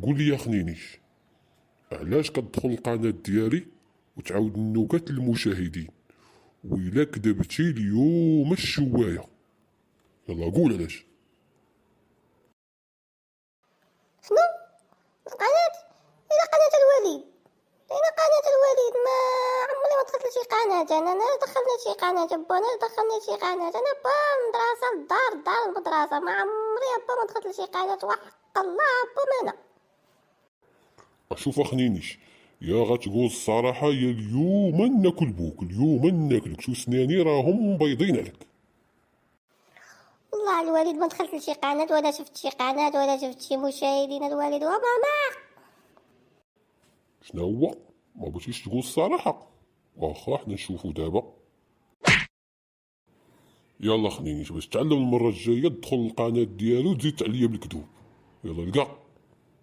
قول لي يا خنينيش، علاش كتدخل القناة ديالي وتعاود النكت للمشاهدين؟ وإلا كذبتي اليوم الشواية. يلا قول علاش. شنو القناة؟ إلى قناة الوليد، إلى قناة الوليد. ما عمري ما دخلت لشي قناة. أنا دخلنا شي قناة با، أنا دخلنا شي قناة. أنا با المدرسة للدار، الدار المدرسة. ما عمري با ما دخلت لشي قناة، وحق الله با ما أنا. أشوف أخنينيش، يا غتقول الصراحة يا اليوم ناكل بوك، اليوم ناكلك، شو سناني راهم بيضين عليك. والله الوالد ما دخلت لشي قناة ولا شفت شي قناة ولا شفت شي مشاهدين. الوالد وماما. شنو هو؟ ما بغيتيش تقول الصراحة؟ واخا حنا نشوفو دابا. يلا خنينيش باش تعلم المرة الجاية تدخل القناة ديالو وتزيد عليا بالكذوب. يلا لقا.